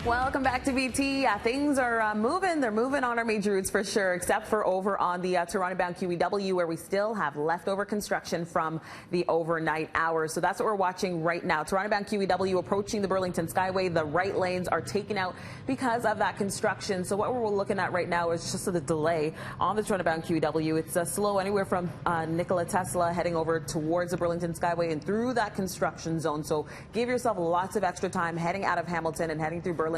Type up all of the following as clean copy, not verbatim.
Welcome back to BT. Yeah, things are moving. They're moving on our major routes for sure, except for over on the Toronto-bound QEW, where we still have leftover construction from the overnight hours. So that's what we're watching right now. Toronto-bound QEW approaching the Burlington Skyway. The right lanes are taken out because of that construction. So what we're looking at right now is just the delay on the Toronto-bound QEW. It's slow anywhere from Nikola Tesla heading over towards the Burlington Skyway and through that construction zone. So give yourself lots of extra time heading out of Hamilton and heading through Burlington.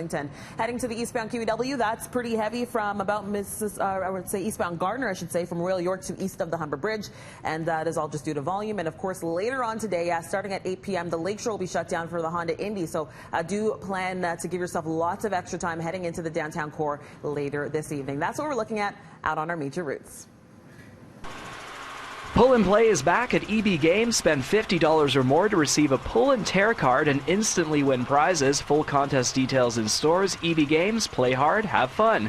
Heading to the eastbound QEW, that's pretty heavy from about I would say eastbound Gardner, I should say, from Royal York to east of the Humber Bridge. And that is all just due to volume. And of course, later on today, starting at 8 p.m., the Lakeshore will be shut down for the Honda Indy. So do plan to give yourself lots of extra time heading into the downtown core later this evening. That's what we're looking at out on our major routes. Pull and Play is back at EB Games. Spend $50 or more to receive a pull and tear card and instantly win prizes. Full contest details in stores. EB Games, play hard, have fun.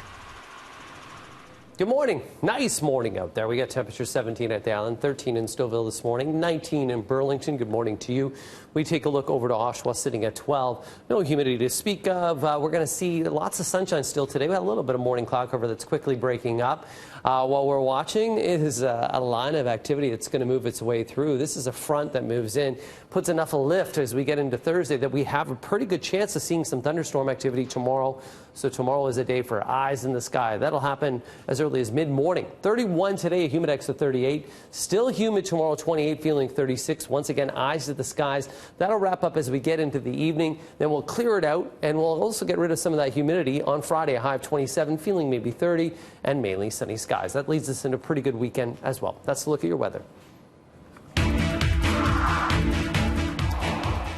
Good morning. Nice morning out there. We got temperature 17 at the island, 13 in Stouffville this morning, 19 in Burlington. Good morning to you. We take a look over to Oshawa, sitting at 12. No humidity to speak of. We're going to see lots of sunshine still today. We had a little bit of morning cloud cover that's quickly breaking up. What we're watching is a line of activity that's going to move its way through. This is a front that moves in, puts enough lift as we get into Thursday that we have a pretty good chance of seeing some thunderstorm activity tomorrow. So tomorrow is a day for eyes in the sky. That'll happen as early as mid-morning. 31 today, a humidex of 38. Still humid tomorrow, 28, feeling 36. Once again, eyes to the skies. That'll wrap up as we get into the evening. Then we'll clear it out, and we'll also get rid of some of that humidity on Friday, a high of 27, feeling maybe 30, and mainly sunny skies. That leads us into a pretty good weekend as well. That's a look at your weather.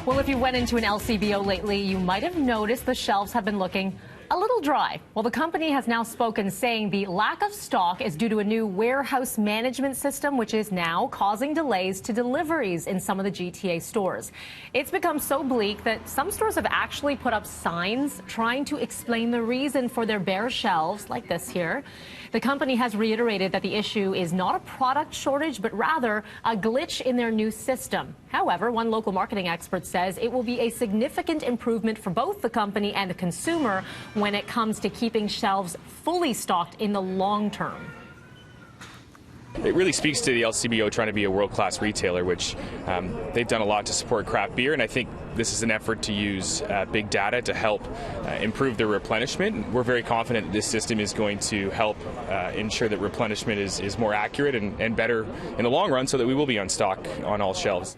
Well, if you went into an LCBO lately, you might have noticed the shelves have been looking a little dry. Well, the company has now spoken, saying the lack of stock is due to a new warehouse management system, which is now causing delays to deliveries in some of the GTA stores. It's become so bleak that some stores have actually put up signs trying to explain the reason for their bare shelves, like this here. The company has reiterated that the issue is not a product shortage, but rather a glitch in their new system. However, one local marketing expert says it will be a significant improvement for both the company and the consumer when it comes to keeping shelves fully stocked in the long term. It really speaks to the LCBO trying to be a world-class retailer, which they've done a lot to support craft beer, and I think this is an effort to use big data to help improve their replenishment. We're very confident that this system is going to help ensure that replenishment is more accurate and better in the long run, so that we will be on stock on all shelves.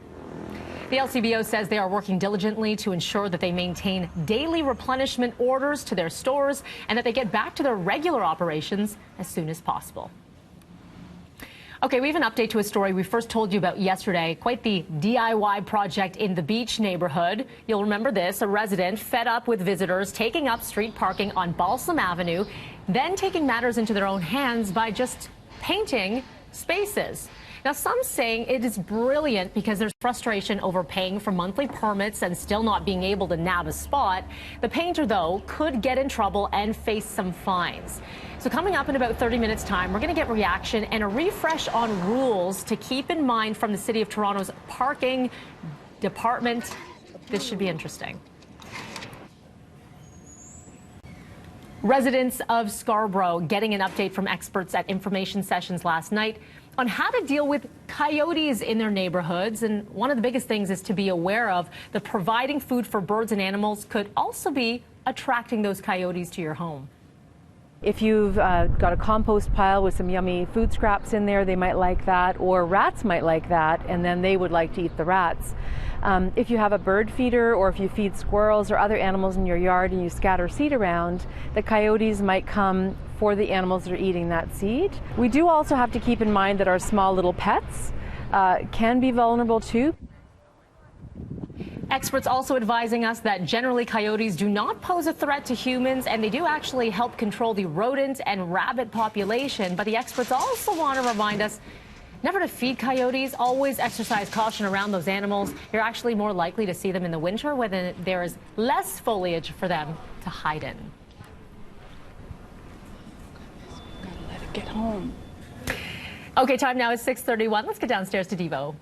The LCBO says they are working diligently to ensure that they maintain daily replenishment orders to their stores and that they get back to their regular operations as soon as possible. Okay, we have an update to a story we first told you about yesterday. Quite the DIY project in the Beach neighborhood. You'll remember this, a resident fed up with visitors taking up street parking on Balsam Avenue, then taking matters into their own hands by just painting spaces. Now, some saying it is brilliant because there's frustration over paying for monthly permits and still not being able to nab a spot. The painter, though, could get in trouble and face some fines. So coming up in about 30 minutes' time, we're going to get reaction and a refresh on rules to keep in mind from the City of Toronto's parking department. This should be interesting. Residents of Scarborough getting an update from experts at information sessions last night on how to deal with coyotes in their neighborhoods. And one of the biggest things is to be aware of the providing food for birds and animals could also be attracting those coyotes to your home. If you've got a compost pile with some yummy food scraps in there, they might like that, or rats might like that, and then they would like to eat the rats. If you have a bird feeder, or if you feed squirrels or other animals in your yard and you scatter seed around, the coyotes might come for the animals that are eating that seed. We do also have to keep in mind that our small little pets can be vulnerable too. Experts also advising us that generally coyotes do not pose a threat to humans, and they do actually help control the rodent and rabbit population. But the experts also want to remind us never to feed coyotes. Always exercise caution around those animals. You're actually more likely to see them in the winter when there is less foliage for them to hide in. Gotta let it get home. Okay, time now is 6:31. Let's get downstairs to Devo.